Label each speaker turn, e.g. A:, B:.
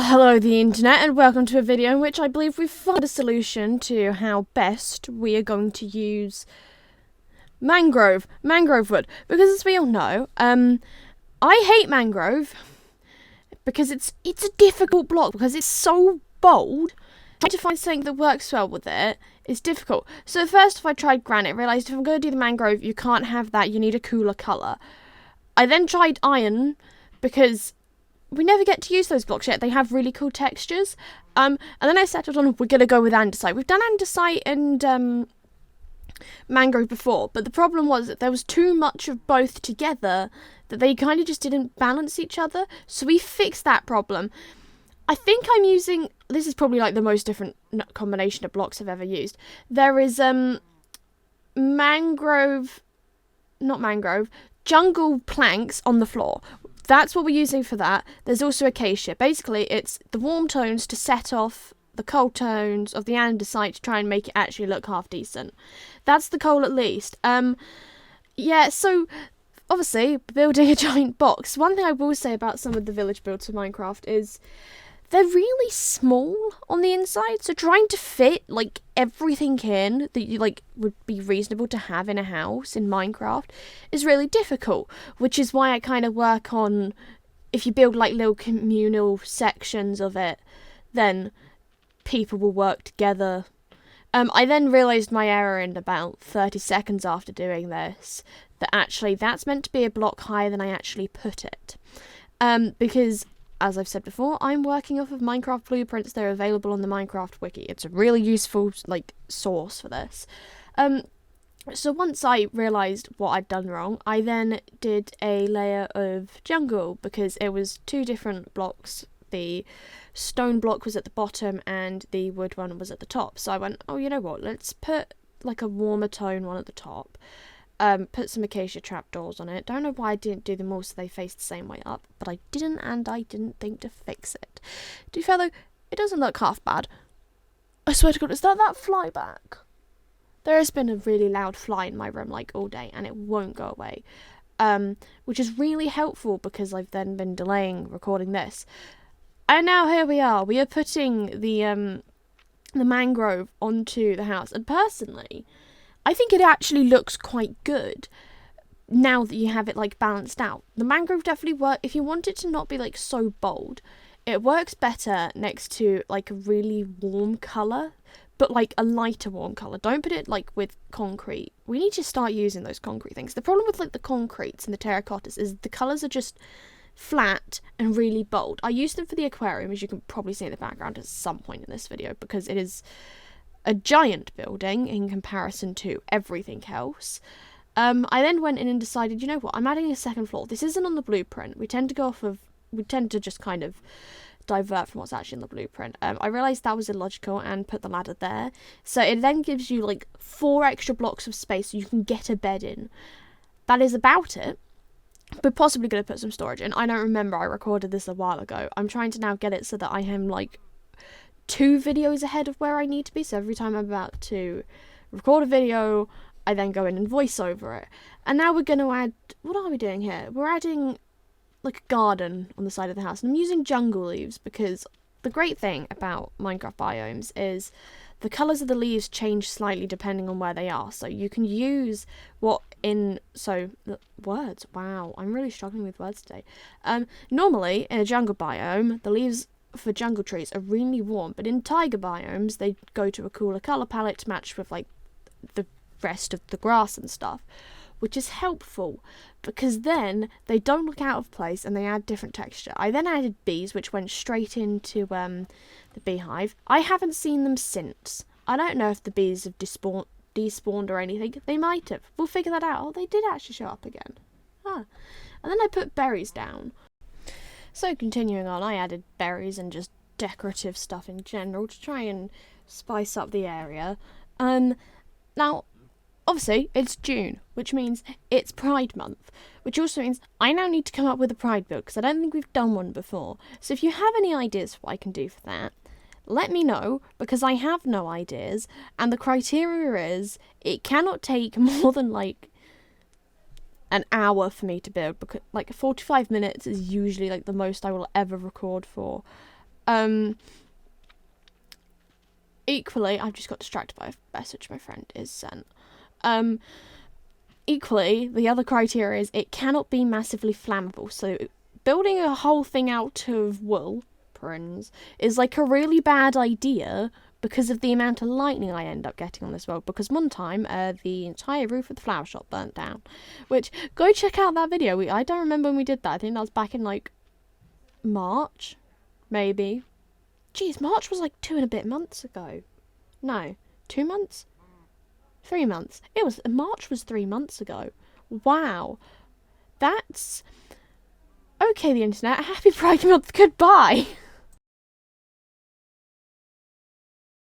A: Well, hello the internet, and welcome to a video in which I believe we've found a solution to how best we are going to use mangrove wood. Because as we all know, I hate mangrove because it's a difficult block because it's so bold. Trying to find something that works well with it is difficult. So first if I tried granite, realised if I'm going to do the mangrove, you can't have that, you need a cooler colour. I then tried iron because we never get to use those blocks yet. They have really cool textures. And then I settled on we're going to go with andesite. We've done andesite and mangrove before, but the problem was that there was too much of both together that they kind of just didn't balance each other. So we fixed that problem. I think I'm using, this is probably like the most different combination of blocks I've ever used. There is jungle planks on the floor. That's what we're using for that. There's also acacia. Basically, it's the warm tones to set off the cold tones of the andesite to try and make it actually look half decent. That's the goal at least. Yeah, so obviously, building a giant box. One thing I will say about some of the village builds for Minecraft is they're really small on the inside, so trying to fit like everything in that you like would be reasonable to have in a house in Minecraft is really difficult, which is why I kind of work on, if you build like little communal sections of it, then people will work together. I then realised my error in about 30 seconds after doing this, that actually that's meant to be a block higher than I actually put it. Because as I've said before, I'm working off of Minecraft blueprints. They're available on the Minecraft wiki. It's a really useful like source for this. So once I realised what I'd done wrong, I then did a layer of jungle because it was two different blocks. The stone block was at the bottom and the wood one was at the top. So I went, oh, you know what? Let's put like a warmer tone one at the top. Put some acacia trapdoors on it. Don't know why I didn't do them all so they face the same way up, but I didn't, and I didn't think to fix it. To be fair though, it doesn't look half bad. I swear to God, is that fly back? There has been a really loud fly in my room like all day, and it won't go away. Which is really helpful because I've then been delaying recording this. And now here we are. We are putting the mangrove onto the house, and personally, I think it actually looks quite good now that you have it like balanced out. The mangrove definitely works if you want it to not be like so bold. It works better next to like a really warm colour, but like a lighter warm colour. Don't put it like with concrete. We need to start using those concrete things. The problem with like the concretes and the terracottas is the colours are just flat and really bold. I use them for the aquarium, as you can probably see in the background at some point in this video, because it is a giant building in comparison to everything else. I then went in and decided, you know what, I'm adding a second floor. This isn't on the blueprint. We tend to just kind of divert from what's actually in the blueprint. I realised that was illogical and put the ladder there. So it then gives you like 4 extra blocks of space so you can get a bed in. That is about it. We're possibly going to put some storage in. I don't remember, I recorded this a while ago. I'm trying to now get it so that I am like 2 videos ahead of where I need to be, so every time I'm about to record a video, I then go in and voice over it. And now we're going to add, what are we doing here? We're adding like a garden on the side of the house, and I'm using jungle leaves because the great thing about Minecraft biomes is the colours of the leaves change slightly depending on where they are, so you can use words, wow, I'm really struggling with words today. Normally, in a jungle biome, the leaves for jungle trees are really warm, but in taiga biomes they go to a cooler colour palette to match with like the rest of the grass and stuff, which is helpful because then they don't look out of place and they add different texture. I then added bees, which went straight into the beehive. I haven't seen them since. I don't know if the bees have despawned or anything. They might have. We'll figure that out. Oh, they did actually show up again. And then I put berries down. So continuing on, I added berries and just decorative stuff in general to try and spice up the area. Now, obviously, it's June, which means it's Pride Month, which also means I now need to come up with a Pride build, because I don't think we've done one before. So if you have any ideas for what I can do for that, let me know, because I have no ideas, and the criteria is it cannot take more than like an hour for me to build, because like 45 minutes is usually like the most I will ever record for. Equally, I've just got distracted by a message my friend is sent. Equally, the other criteria is it cannot be massively flammable. So building a whole thing out of wool, is like a really bad idea because of the amount of lightning I end up getting on this world. Because one time, the entire roof of the flower shop burnt down. Which, go check out that video. I don't remember when we did that. I think that was back in, like, March, maybe. Jeez, March was like 2 and a bit months ago. No, 2 months? 3 months. March was 3 months ago. Wow. That's... Okay, the internet. Happy Pride Month. Goodbye.